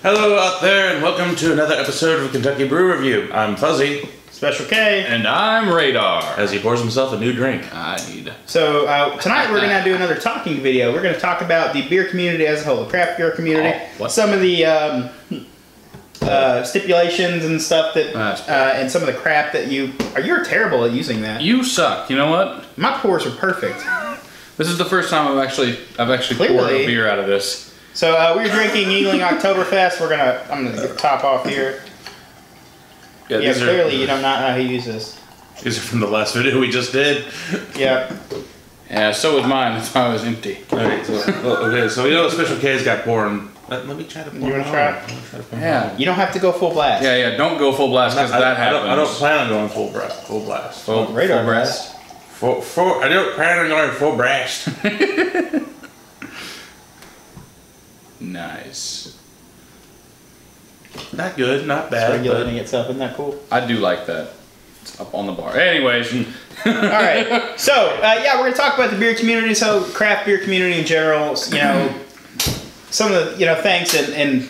Hello out there, and welcome to another episode of Kentucky Brew Review. I'm Fuzzy. Special K. And I'm Radar. As he pours himself a new drink. So tonight we're going to do another talking video. We're going to talk about the beer community as a whole, the craft beer community. Some of the stipulations and stuff that, and some of the crap that you're terrible at using that. You suck. You know what? My pours are perfect. This is the first time I've actually poured a beer out of this. So we're drinking Yingling Oktoberfest. I'm gonna get the top off here. Yeah, clearly you do not know how to use this. These are from the last video we just did. Yeah. Yeah, so was mine. That's why I was empty. Okay, so you know Special K's got pouring. Let me try to pour. You want to try? Yeah. You don't have to go full blast. Yeah. Don't go full blast because that happens. I don't plan on going full blast. Radar blast. I don't plan on going full blast. Nice. Not good, not bad. It's regulating itself. Isn't that cool? I do like that. It's up on the bar. Anyways. All right. So, yeah, we're going to talk about the beer community. So, craft beer community in general, you know, some of the, things and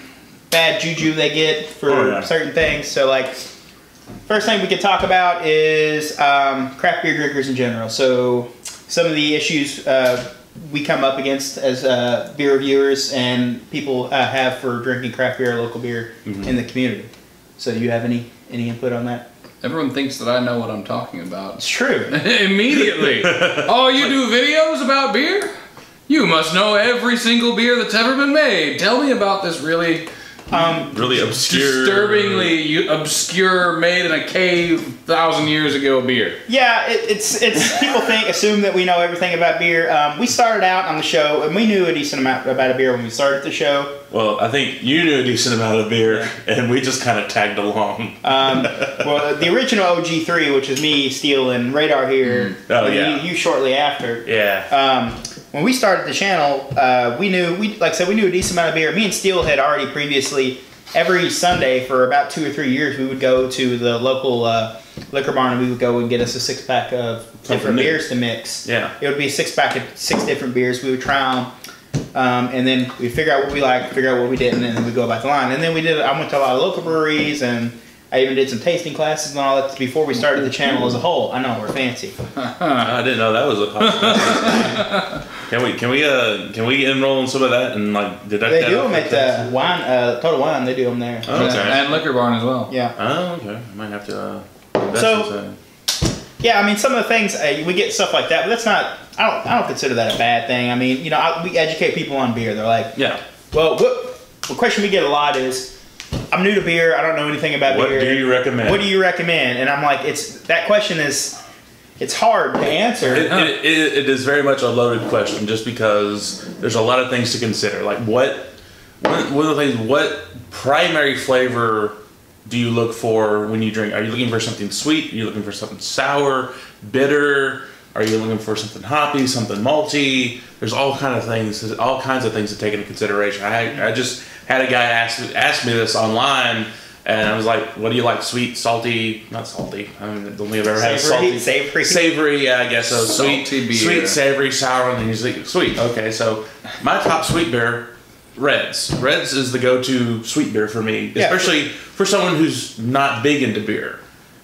bad juju they get for certain things. So, like, first thing we could talk about is craft beer drinkers in general. So, some of the issues we come up against as beer reviewers and people have for drinking craft beer or local beer in the community. So do you have any input on that? Everyone thinks that I know what I'm talking about. It's true. Immediately. Oh, you do videos about beer? You must know every single beer that's ever been made. Tell me about this really obscure, disturbingly obscure, made in a cave 1,000 years ago beer. Yeah, it's people assume that we know everything about beer. We started out on the show and we knew a decent amount about a beer when we started the show. Well, I think you knew a decent amount of beer, and we just kind of tagged along. Well, the original OG3, which is me, Steele, and Radar here, you shortly after. Yeah. When we started the channel, we knew a decent amount of beer. Me and Steele had already previously, every Sunday for about 2 or 3 years, we would go to the local liquor barn and we would go and get us a 6-pack of different beers to mix. Yeah. It would be a 6-pack of 6 different beers. We would try them. And then we'd figure out what we liked, figure out what we didn't, and then we'd go about the line. And then I went to a lot of local breweries, and I even did some tasting classes and all that before we started the channel as a whole. I know, we're fancy. I didn't know that was a possibility. Can we enroll in some of that and deduct that? They do them at Total Wine. They do them there. Oh, okay. And Liquor Barn as well. Yeah. Oh, okay. I might have to. Yeah, I mean, some of the things we get stuff like that, but that's not. I don't consider that a bad thing. I mean, we educate people on beer. They're like, well, the question we get a lot is, I'm new to beer. I don't know anything about beer. What do you recommend? What do you recommend? And I'm like, that question is, it's hard to answer. It is very much a loaded question, just because there's a lot of things to consider. Like one of the things, what primary flavor do you look for when you drink? Are you looking for something sweet? Are you looking for something sour, bitter? Are you looking for something hoppy, something malty? There's all kinds of things to take into consideration. I just had a guy ask me this online, and I was like, "What do you like? Sweet, salty? Not salty. I don't think I've ever had salty. Savory. Yeah, I guess so. Sweet, savory, sour, and he's like, sweet. Okay, so my top sweet beer, Reds. Reds is the go-to sweet beer for me, especially for someone who's not big into beer,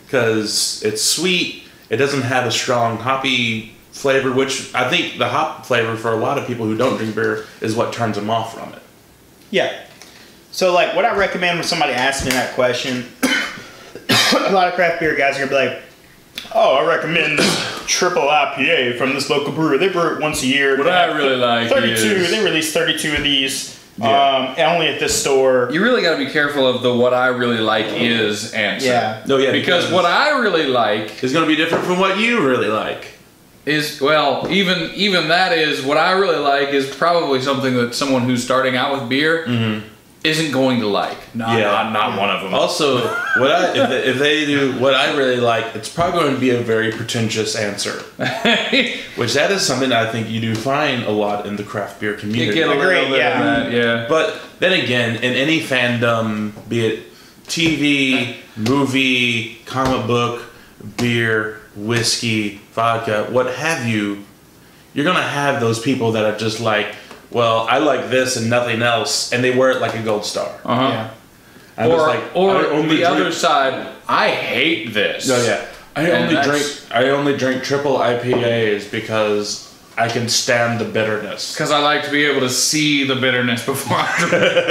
because it's sweet. It doesn't have a strong hoppy flavor, which I think the hop flavor for a lot of people who don't drink beer is what turns them off from it. Yeah. So, what I recommend when somebody asks me that question, a lot of craft beer guys are going to be like, oh, I recommend this triple IPA from this local brewery. They brew it once a year. What I really like 32. They release 32 of these. Only at this store. You really got to be careful of the "what I really like is" answer. Yeah. No, yeah. Because what I really like is going to be different from what you really like. Even that is what I really like is probably something that someone who's starting out with beer isn't going to like. Not one of them. Also, if they do what I really like, it's probably going to be a very pretentious answer. Which that is something I think you do find a lot in the craft beer community. You get a little bit of that, yeah. But then again, in any fandom, be it TV, movie, comic book, beer, whiskey, vodka, what have you, you're going to have those people that are just like, well, I like this and nothing else, and they wear it like a gold star. Yeah. Or the other side, I hate this. No, yeah. I only drink triple IPAs because I can stand the bitterness. Because I like to be able to see the bitterness before I drink it.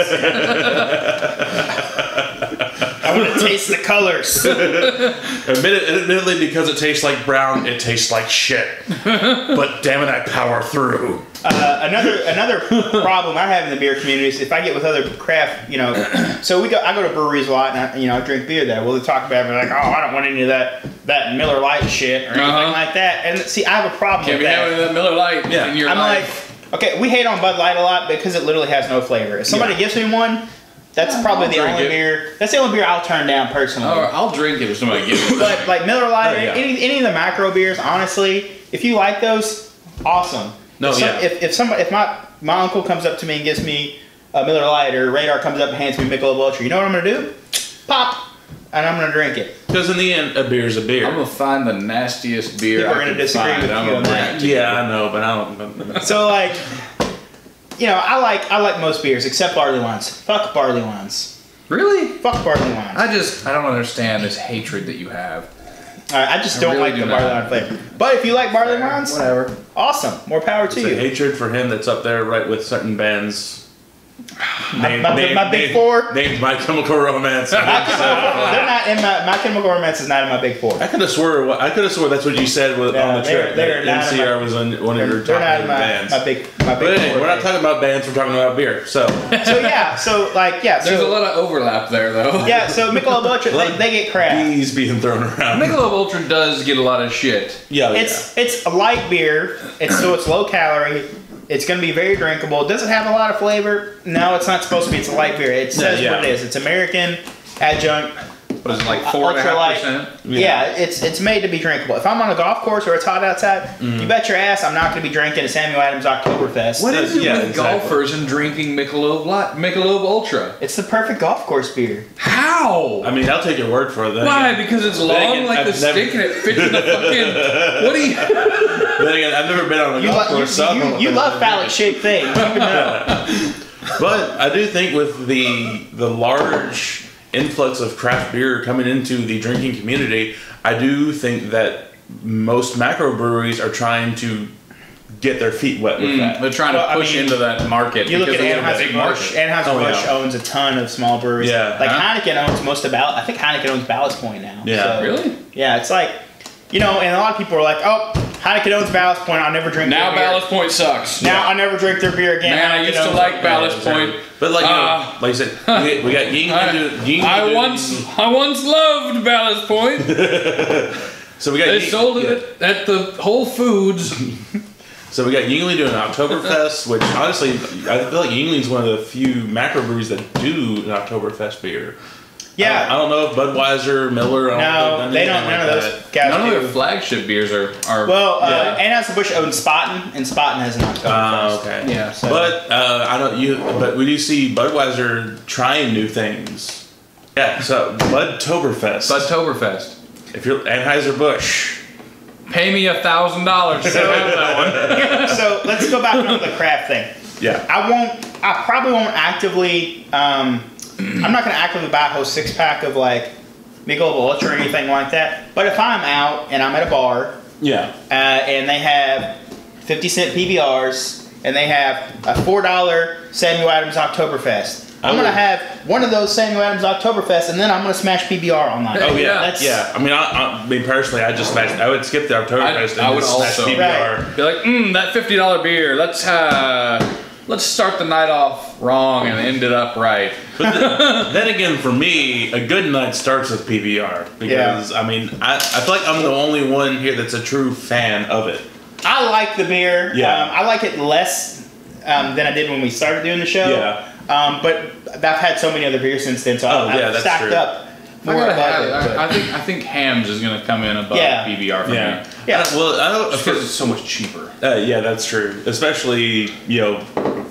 I want to taste the colors. Admittedly, because it tastes like brown, it tastes like shit. But damn it, I power through. Another problem I have in the beer community is if I get with other craft, so I go to breweries a lot, and I drink beer there. Well, they talk about it, like, oh, I don't want any of that Miller Lite shit or anything like that. And see, I have a problem with that. Can't be having that Miller Lite in your life. Okay, we hate on Bud Light a lot because it literally has no flavor. If somebody gives me one, that's probably the only beer. That's the only beer I'll turn down personally. I'll drink it if somebody gives me. But like Miller Lite, any of the macro beers, honestly, if you like those, awesome. If my uncle comes up to me and gives me a Miller Lite, or Radar comes up and hands me Michelob Ultra, you know what I'm gonna do? Pop, and I'm gonna drink it. Because in the end, a beer's a beer. I'm gonna find the nastiest beer. People are gonna disagree with you on that. Yeah, I know, but I don't. So like, I like most beers except barley wines. Fuck barley wines. Really? Fuck barley wines. I don't understand this hatred that you have. I just don't like the barley wine flavor. But if you like barley wines, whatever. Awesome. More power to you. It's a hatred for him that's up there right with certain bands. My big four. Named My Chemical Romance. They're not in My Chemical Romance is not in my big four. I could have swore that's what you said on the trip. MCR was on one of your top bands. My big But anyway, we're not talking about bands. We're talking about beer. So there's a lot of overlap there, though. Yeah. So Michelob Ultra, they get crap. Bees being thrown around. Michelob Ultra does get a lot of shit. Yeah. It's a light beer. It's low calorie. It's going to be very drinkable. Does it have a lot of flavor? No, it's not supposed to be. It's a light beer. It says what it is. It's American adjunct. What is it, like 4.5%? Yeah, it's made to be drinkable. If I'm on a golf course or it's hot outside, you bet your ass I'm not going to be drinking a Samuel Adams Oktoberfest. What is it with golfers and drinking Michelob Ultra? It's the perfect golf course beer. How? I mean, I'll take your word for it. Why? Because it's long like the stick and it fits in the fucking... What do you... Then again, I've never been on a golf course. You love phallic-shaped things. You know. But I do think with the large influx of craft beer coming into the drinking community, I do think that most macro breweries are trying to get their feet wet with that. They're trying to push into that market. You look at Anheuser-Busch. Anheuser-Busch owns a ton of small breweries. Yeah. Like Heineken owns most of I think Heineken owns Ballast Point now. Yeah. So, really? Yeah, it's like, and a lot of people are like, oh, Heineken owns Ballast Point. I'll never drink their beer. Now Ballast Point sucks. Now I'll never drink their beer again. Man, I used to like Ballast Point. But like you said, we got Yingling. I once loved Ballast Point. So we got they sold it at the Whole Foods. So we got Yingling doing an Oktoberfest, which honestly, I feel like Yingling's one of the few macro breweries that do an Oktoberfest beer. Yeah. I don't know if Budweiser, Miller, no, they don't. None of those guys. None of their flagship beers are. Well, Anheuser-Busch owns Spaten, and Spaten has an Oktoberfest. Okay. Yeah. So. But But we do see Budweiser trying new things. Yeah. So Budtoberfest. If you're Anheuser-Busch, pay me $1,000 to have that one. So let's go back on the craft thing. Yeah. I probably won't actively. I'm not going to actively buy a whole 6-pack of like Michelob Ultra or anything like that. But if I'm out and I'm at a bar, and they have 50-cent PBRs and they have a $4 Samuel Adams Oktoberfest, I'm going to have one of those Samuel Adams Oktoberfest, and then I'm going to smash PBR on mine. Oh yeah, I mean, personally, I would skip the Oktoberfest and just smash PBR. Be like, that $50 beer. Let's start the night off wrong and end it up right. But then again, for me, a good night starts with PBR because I mean, I feel like I'm the only one here that's a true fan of it. I like the beer. Yeah. I like it less than I did when we started doing the show. Yeah. But I've had so many other beers since then, so I've stacked up. I think Hams is going to come in above PBR for me. Yeah. Well, I don't because it's so much cheaper. Yeah, that's true. Especially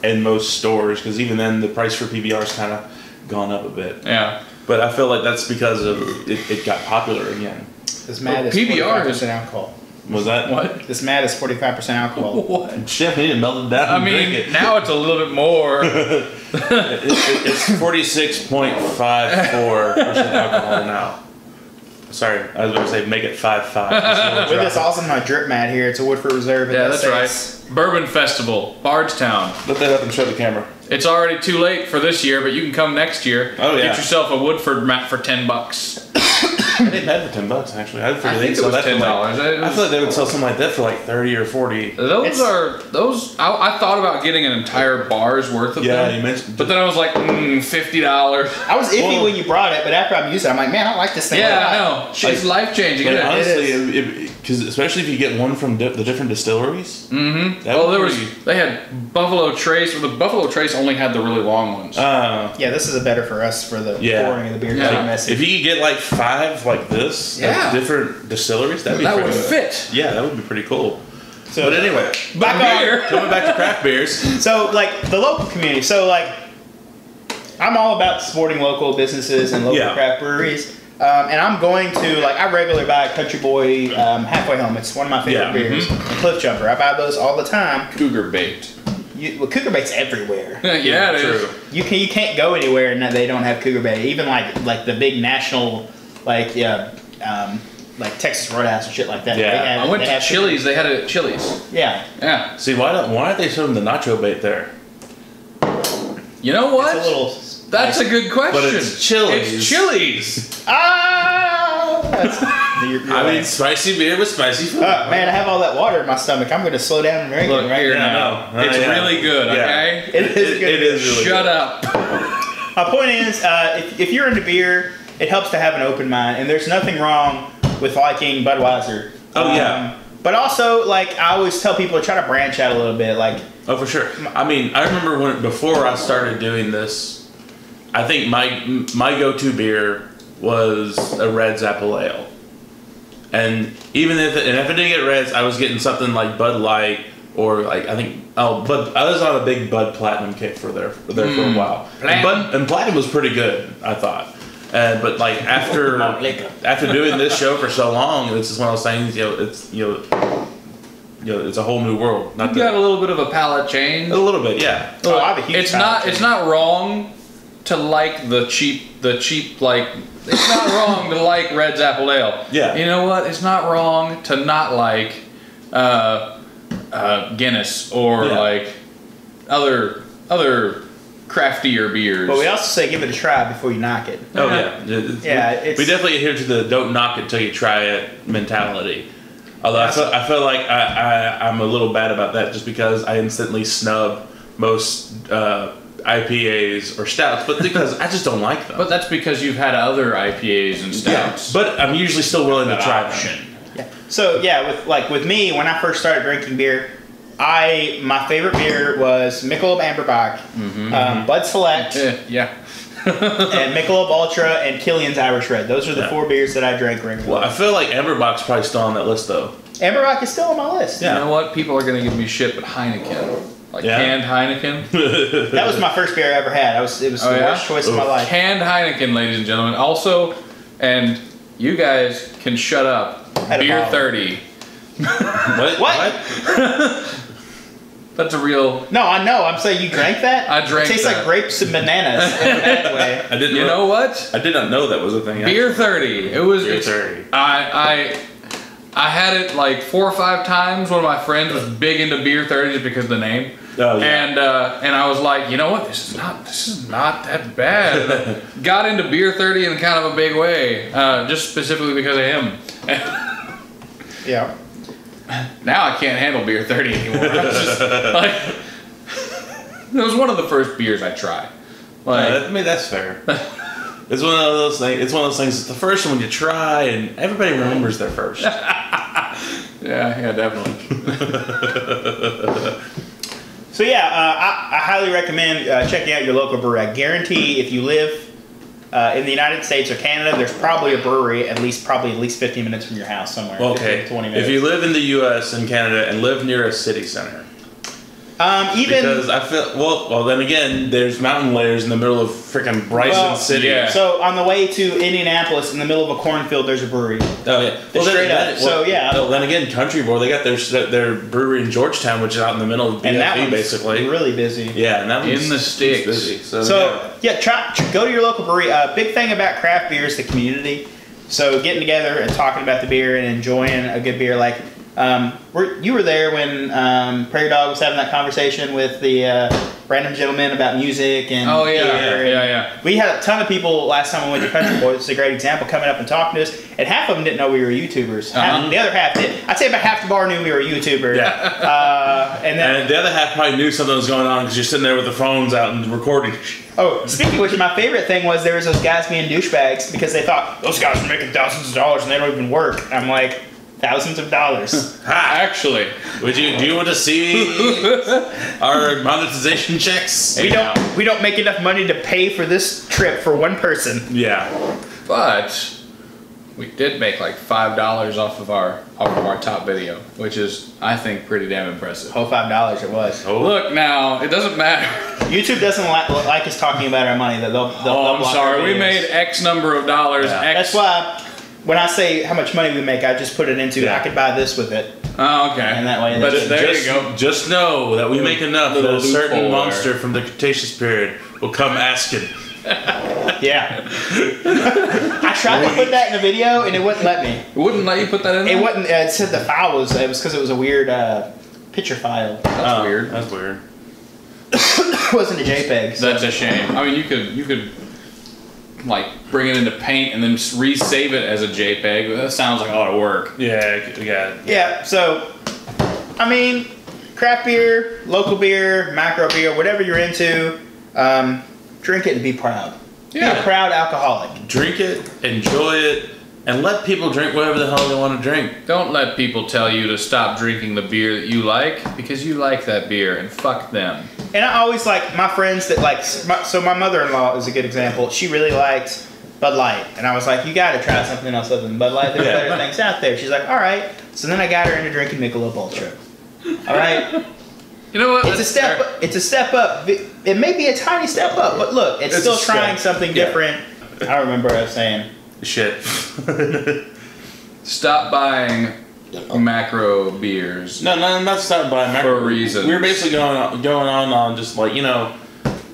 in most stores, because even then the price for PBR's kind of gone up a bit. Yeah. But I feel like that's because of it got popular again. As mad as PBR is an alcohol. Was that What? This Mad is 45% alcohol. What? Chef, you need to melt it down. I and drink mean, it. now it's a little bit more. It's 46.54% alcohol now. Sorry, I was going to say make it 5.5. With this awesome drip mat here, it's a Woodford Reserve. Yeah, that's right. Bourbon Festival, Bardstown. Lift that up and show the camera. It's already too late for this year, but you can come next year. Oh, yeah. Get yourself a Woodford mat for $10. I didn't have the $10 actually. I I think it was $10. I feel like they would sell something like that for like 30 or 40. Those. I thought about getting an entire bar's worth of them. Yeah, you mentioned. But then I was like, $50. I was iffy when you brought it, but after I'm using it, I'm like, man, I like this thing. Yeah, I know. It's life changing. But honestly, because especially if you get one from the different distilleries. Mm-hmm. They had Buffalo Trace. Well, the Buffalo Trace only had the really long ones. Yeah, this is a better for us for the pouring of the beer. Yeah. If you could get like 5 like this, Yeah. different distilleries, that would fit. Yeah, that would be pretty cool. So, but anyway, back on. coming back to craft beers. So, like, the local community. So, like, I'm all about supporting local businesses and local craft breweries. And I'm going to, like, I regularly buy a Country Boy Halfway Home. It's one of my favorite beers. And Cliff Jumper. I buy those all the time. Cougar Bait. Cougar Bait's everywhere. Yeah, it is. You can't go anywhere and they don't have Cougar Bait. Even like the big national, like Texas Roadhouse and shit like that. Yeah. I went to Chili's. They had it at Chili's. Yeah. Yeah. See, why aren't they serving the nacho bait there? You know what? It's a little. That's a good question. But it's Chili's. It's Chili's. I mean, spicy beer with spicy food. Man, I have all that water in my stomach. I'm going to slow down and drink Look it right here now. now. It's really good, okay? It is good. It is really Shut good. up. My point is, if you're into beer, it helps to have an open mind, and there's nothing wrong with liking Budweiser. Oh, yeah. But also, like, I always tell people to try to branch out a little bit. Like, oh, for sure. I mean, I remember before I started doing this, I think my go-to beer was a Red's Apple Ale. And even if I didn't get Reds, I was getting something like Bud Light or like but I was on a big Bud Platinum kick for a while. And Platinum was pretty good, I thought. But like after doing this show for so long, this is one of those things. It's a whole new world. You got a little bit of a palate change. A little bit, yeah. I have a huge It's not wrong to like the cheap like. It's not wrong to like Red's Apple Ale. Yeah. You know what? It's not wrong to not like Guinness or like other craftier beers. But we also say give it a try before you knock it. Oh yeah. We definitely adhere to the don't knock it till you try it mentality. Although I feel like I'm a little bad about that just because I instantly snub most IPAs or stouts, but because I just don't like them. But that's because you've had other IPAs and stouts. Yeah, but I'm usually still willing to try them. Yeah. So with me, when I first started drinking beer, my favorite beer was Michelob Amberbach, Bud Select, yeah, and Michelob Ultra and Killian's Irish Red. Those are the 4 beers that I drank regularly. Well, I feel like Amberbach's probably still on that list though. Amberbach is still on my list. Yeah. You know what? People are going to give me shit, but Heineken. Canned Heineken. That was my first beer I ever had. It was the worst choice of my life. Canned Heineken, ladies and gentlemen. Also, and you guys can shut up. Beer 30. What? That's a real. No, I know. I'm saying you drank that. I drank. It tastes like grapes and bananas in a bad way. I didn't. You know what? I did not know that was a thing. Beer 30. It was. Beer 30. I had it like 4 or 5 times. One of my friends was big into beer 30 just because of the name. Oh, yeah. And I was like, you know what? This is not that bad. Got into beer 30 in kind of a big way, just specifically because of him. Yeah. Now I can't handle beer 30 anymore. It was one of the first beers I tried. I mean, that's fair. It's one of those things. It's one of those things. It's the first one you try, and everybody remembers their first. Yeah, definitely. So yeah, I highly recommend checking out your local brewery. I guarantee if you live in the United States or Canada, there's probably a brewery at least 15 minutes from your house somewhere. Okay. 15, 20 minutes. If you live in the U.S. and Canada and live near a city center, Even because I feel well. Then again, there's mountain layers in the middle of freaking Bryson City. yeah. So on the way to Indianapolis, in the middle of a cornfield, there's a brewery. Oh yeah. Straight up. So yeah. Well, then again, Country Boy, they got their brewery in Georgetown, which is out in the middle of And that BFE, one's basically. really busy. Yeah, and that one's In the sticks. busy. So yeah, go to your local brewery. Big thing about craft beer is the community. So getting together and talking about the beer and enjoying a good beer. Like you were there when Prairie Dog was having that conversation with the random gentleman about music and beer. Yeah. We had a ton of people last time we went to Country Boy. This is a great example, coming up and talking to us. And half of them didn't know we were YouTubers. The other half did. I'd say about half the bar knew we were a YouTuber. Yeah. And the other half probably knew something was going on because you're sitting there with the phones out and recording. Oh, speaking of which, my favorite thing was there was those guys being douchebags because they thought those guys are making thousands of dollars and they don't even work. I'm like, thousands of dollars. Actually, do you want to see our monetization checks? We don't make enough money to pay for this trip for one person. Yeah. but we did make like $5 off of our top video, which is, I think, pretty damn impressive. Oh, $5 it was. Oh. Look now, it doesn't matter. YouTube doesn't like us talking about our money. They'll I'm block sorry. our We videos. made X number of dollars. Yeah. X. That's why when I say how much money we make, I just put it into I could buy this with it. Oh, okay. And that way, But that's- there you go. Just know that we make enough that Little a certain loophole monster there. from the Cretaceous period will come asking. Yeah. I tried to put that in the video and it wouldn't let me. It wouldn't let you put that in there? It wouldn't. It said the file was because it was a weird picture file. That's weird. That's weird. It wasn't a JPEG. So. That's a shame. I mean, you could like bring it into Paint and then resave it as a JPEG. That sounds like a lot of work. Yeah. So, I mean, craft beer, local beer, macro beer, whatever you're into, drink it and be proud. Yeah. Be a proud alcoholic. Drink it, enjoy it, and let people drink whatever the hell they want to drink. Don't let people tell you to stop drinking the beer that you like because you like that beer, and fuck them. And I always like my friends that like. So my mother-in-law is a good example. She really liked Bud Light, and I was like, "You got to try something else other than Bud Light. There's better things out there." She's like, "All right." So then I got her into drinking Michelob Ultra. All right. You know what? It's a step. It's a step up. It may be a tiny step up, but look, it's still trying something different. I don't remember what I was saying. Shit. Stop buying macro beers. No, not stop buying macro. For a reason. We're basically going on just like,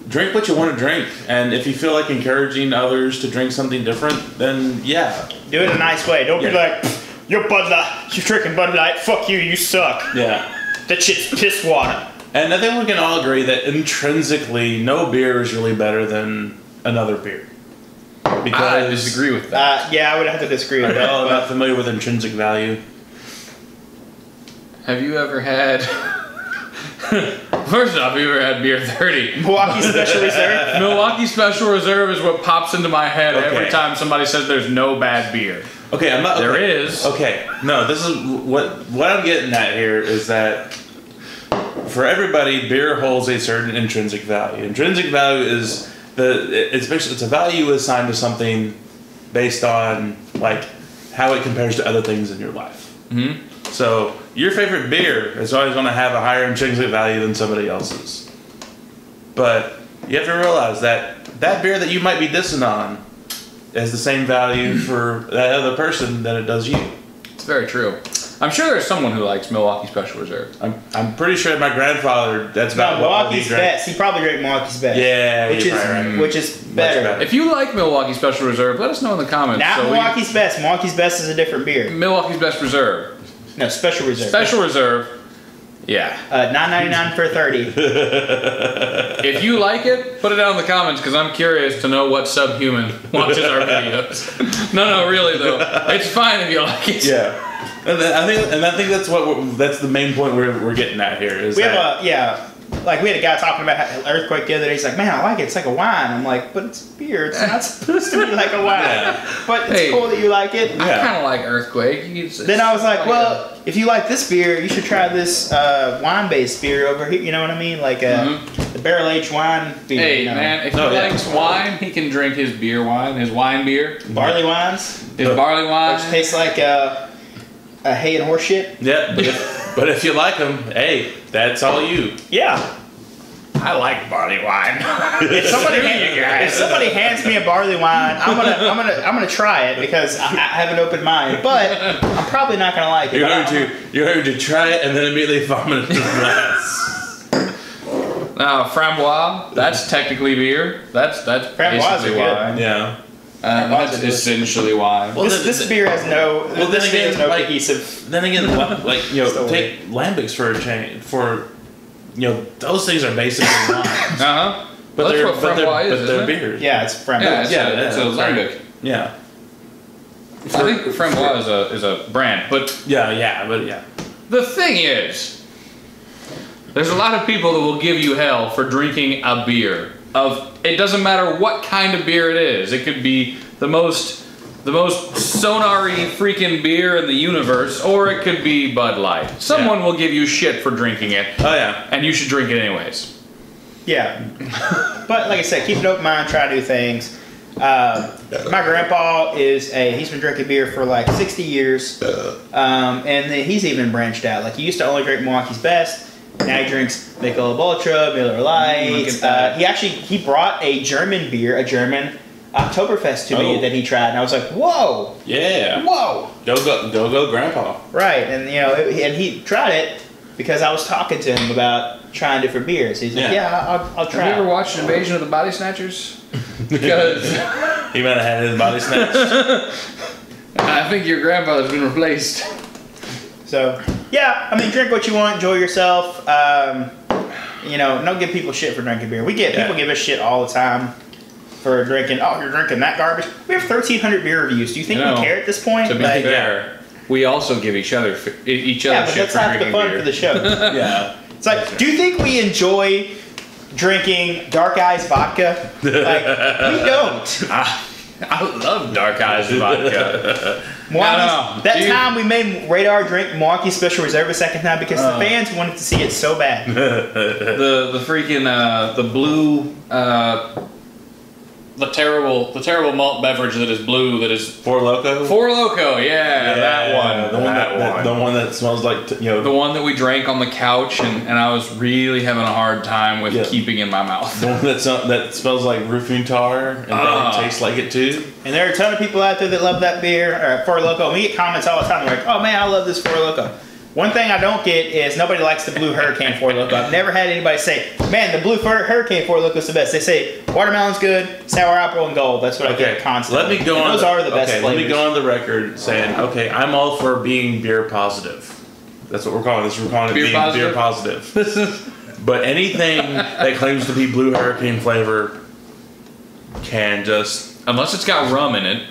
drink what you want to drink. And if you feel like encouraging others to drink something different, then yeah. Do it in a nice way. Don't be like, you're Bud Light. You're drinking Bud Light. Fuck you. You suck. Yeah. That shit's piss water. And I think we can all agree that intrinsically, no beer is really better than another beer. Because I disagree with that. Yeah, I would have to disagree with I'm that. not familiar with intrinsic value. Have you ever had... First off, have you ever had Beer 30? Milwaukee Special Reserve. Milwaukee Special Reserve is what pops into my head every time somebody says there's no bad beer. Okay, I'm not... Okay. There is. Okay, no, this is... What I'm getting at here is that for everybody, beer holds a certain intrinsic value. Intrinsic value is... It's a value assigned to something based on like how it compares to other things in your life. Mm-hmm. So your favorite beer is always going to have a higher intrinsic value than somebody else's. But you have to realize that beer that you might be dissing on has the same value for that other person than it does you. It's very true. I'm sure there's someone who likes Milwaukee Special Reserve. I'm pretty sure my grandfather. That's about Milwaukee's what he drank. Best. He probably drank Milwaukee's Best. Yeah, which is better. better. If you like Milwaukee Special Reserve, let us know in the comments. Not Milwaukee's Best. Milwaukee's Best is a different beer. Milwaukee's Best Reserve. No, Special Reserve. Special Reserve. Yeah. $9.99 for 30. If you like it, put it down in the comments because I'm curious to know what subhuman watches our videos. No, really though. It's fine if you like it. Yeah. And I think that's the main point we're getting at here is we had a guy talking about Earthquake the other day. He's like, man, I like it. It's like a wine. I'm like, but it's beer. It's not supposed to be like a wine. Yeah. But it's cool that you like it. I kind of like Earthquake. Then I was like, well, if you like this beer, you should try this wine-based beer over here. You know what I mean? Like the barrel-aged wine beer. Hey, man, if he likes wine, he can drink his beer wine, his wine beer. Barley wines. His barley wine. Which tastes like hay and horse shit. Yeah, But if you like them, hey, that's all you. Yeah. I like barley wine. If somebody hands me a barley wine, I'm gonna try it because I have an open mind. But I'm probably not gonna like it. You're going to try it and then immediately vomit into the glass. Now, framboise, that's technically beer. That's Framboise basically are good. wine. Yeah. That's essentially wine. Well, This beer has no. Well, this then beer has again, no like- cohesive. Then again, like Still take lambics for a change. Those things are basically wine. Uh-huh. But That's they're what framboise is, they're isn't it? beers. Yeah, it's framboise. It's a lambic. Yeah. I think framboise is a brand, but Yeah. the thing is, there's a lot of people that will give you hell for drinking a beer. It doesn't matter what kind of beer it is. It could be the most sonary freaking beer in the universe, or it could be Bud Light. Someone will give you shit for drinking it. Oh yeah. And you should drink it anyways. Yeah. But like I said, keep an open mind, try new things. My grandpa he's been drinking beer for like 60 years. And then he's even branched out. Like he used to only drink Milwaukee's Best. Now he drinks Michelob Ultra, Miller Lite. He brought a German beer, a German Oktoberfest to me that he tried, and I was like, "Whoa, Yeah. whoa!" Go, grandpa. Right, and and he tried it because I was talking to him about trying different beers. He's like, "Yeah, I'll try." Have you ever watched Invasion of the Body Snatchers? Because He might have had his body snatched. I think your grandfather's been replaced. So, yeah, I mean, drink what you want, enjoy yourself. Don't give people shit for drinking beer. People give us shit all the time for drinking. Oh, you're drinking that garbage. We have 1,300 beer reviews. Do you think we care at this point? To be fair, we also give each other shit but for that's half the drinking fun beer. for the show. Yeah. It's like, do you think we enjoy drinking Dark Eyes vodka? Like, we don't. I love Dark Eyes vodka. That time we made Radar drink Milwaukee Special Reserve a second time because the fans wanted to see it so bad. the freaking the blue the terrible malt beverage that is blue, that is Four Loko. That one. The one that smells like the one that we drank on the couch, and I was really having a hard time with keeping in my mouth. The one that smells like roofing tar and then tastes like it too. And there are a ton of people out there that love that beer, Four Loko. And we get comments all the time like, "Oh man, I love this Four Loko." One thing I don't get is nobody likes the Blue Hurricane Four Loko. I've never had anybody say, "Man, the Blue Hurricane Four Loko is the best." They say watermelon's good, sour apple, and gold. That's what I get constantly. Let me go on. Those are the best flavors. Let me go on the record saying, okay, I'm all for being beer positive. That's what we're calling this. We're calling it being beer positive. But anything that claims to be Blue Hurricane flavor can just, unless it's got rum in it.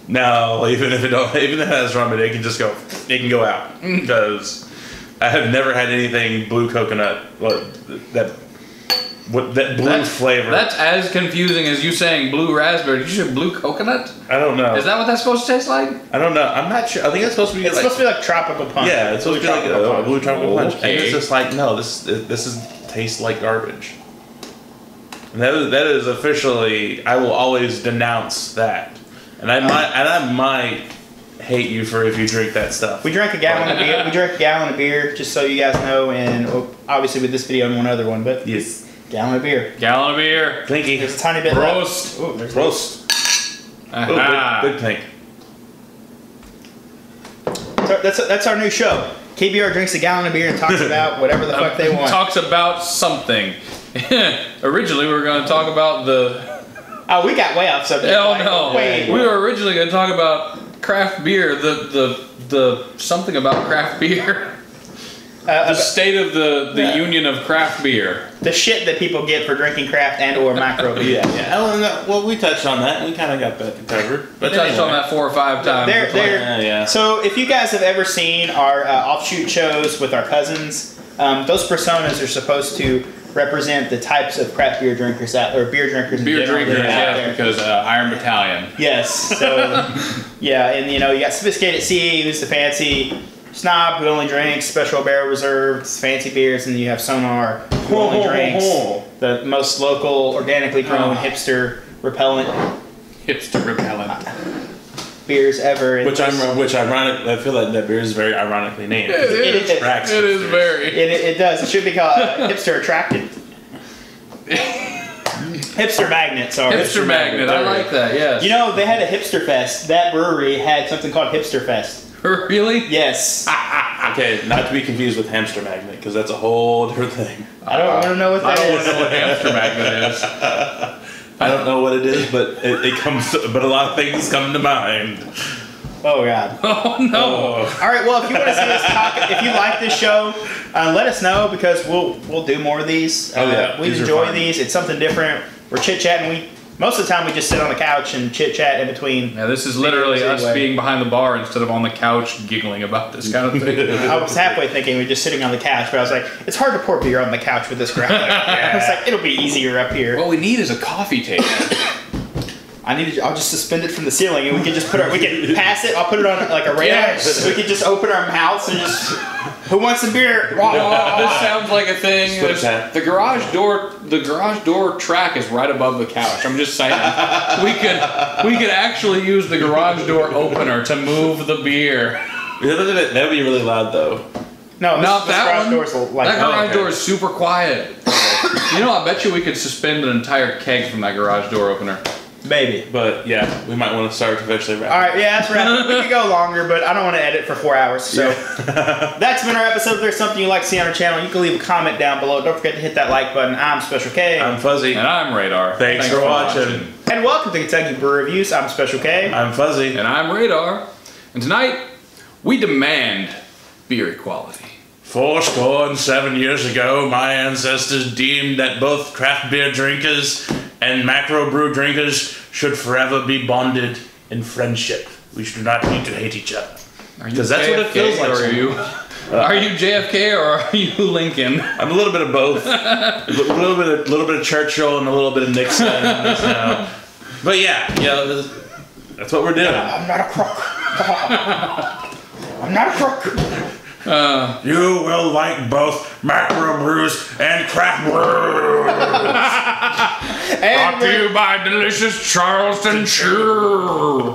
No, even if it has rum in it, it can go out because I have never had anything blue coconut that blue flavor. That's as confusing as you saying blue raspberry. Did you say blue coconut? I don't know. Is that what that's supposed to taste like? I don't know. I'm not sure. I think it's supposed to be. Supposed to be like tropical punch. Yeah, it's supposed to be like a blue tropical punch. Okay. And it's just like, no, this tastes like garbage. And that is officially. I will always denounce that. And I might hate you for if you drink that stuff. We drank a gallon of beer. We drank a gallon of beer, just so you guys know, and obviously with this video and one other one, but Yes. gallon of beer. Gallon of beer. Thinky. There's a tiny bit Roast. left. Ooh, there's Roast. Aha. Big pink. So that's our new show. KBR drinks a gallon of beer and talks about whatever the fuck they want. Talks about something. Originally, we were going to talk about the. Oh, we got way off subject. Hell Like, no. Wait. We were originally going to talk about craft beer. The something about craft beer. The state of the union of craft beer. The shit that people get for drinking craft and or micro beer. Yeah. Well, we touched on that. We kind of got that covered. But touched on that 4 or 5 times. Yeah. So if you guys have ever seen our offshoot shows with our cousins, those personas are supposed to represent the types of craft beer drinkers or beer drinkers in Beer general drinkers, that are out yeah, there. because Iron Battalion. Yes. So yeah, and you got sophisticated CE, who's the fancy snob who only drinks special barrel reserved fancy beers, and you have Sonar who only drinks the most local, organically grown hipster repellent. Hipster repellent. beers ever. And Which ironic. I feel like that beer is very ironically named. It is very. It does. It should be called Hipster Attracted. Hipster Magnet, sorry. Hipster Magnet, I like that, yes. You know, they had a Hipster Fest. That brewery had something called Hipster Fest. Really? Yes. Okay, not to be confused with Hamster Magnet, because that's a whole different thing. I don't want to know what that is. I don't want to know what Hamster Magnet is. I don't know what it is, but it comes. But a lot of things come to mind. Oh God. Oh no. All right. Well, if you want to see us talk, if you like this show, let us know because we'll do more of these. We enjoy these. It's something different. We're chit chatting. Most of the time we just sit on the couch and chit chat in between. Yeah, this is literally us being behind the bar instead of on the couch giggling about this kind of thing. I was halfway thinking we were just sitting on the couch, but I was like, it's hard to pour beer on the couch with this crowd. I was like, it'll be easier up here. What we need is a coffee table. I'll just suspend it from the ceiling and we can just we can pass it. I'll put it on like a rail. Yes. We can just open our mouths and just, who wants some beer? This sounds like a thing. The garage door track is right above the couch. I'm just saying. We could actually use the garage door opener to move the beer. That would be really loud though. No, not that garage one. Door's like, that garage door is super quiet. You know, I bet you we could suspend an entire keg from that garage door opener. Maybe. But yeah, we might want to start to eventually wrap. Alright, yeah, that's right. We could go longer, but I don't want to edit for 4 hours. So that's been our episode. If there's something you'd like to see on our channel, you can leave a comment down below. Don't forget to hit that like button. I'm Special K. I'm Fuzzy. And I'm Radar. Thanks for watching. And welcome to Kentucky Brew Reviews. I'm Special K. I'm Fuzzy. And I'm Radar. And tonight, we demand beer equality. 7 years ago, my ancestors deemed that both craft beer drinkers and macro brew drinkers should forever be bonded in friendship. We should not need to hate each other. Because that's what it feels like. Are you JFK or are you Lincoln? I'm a little bit of both. a little bit of Churchill and a little bit of Nixon. But yeah, that's what we're doing. I'm not a crook. I'm not a crook. You will like both macro brews and craft brews. Brought to you by delicious Charleston Chew.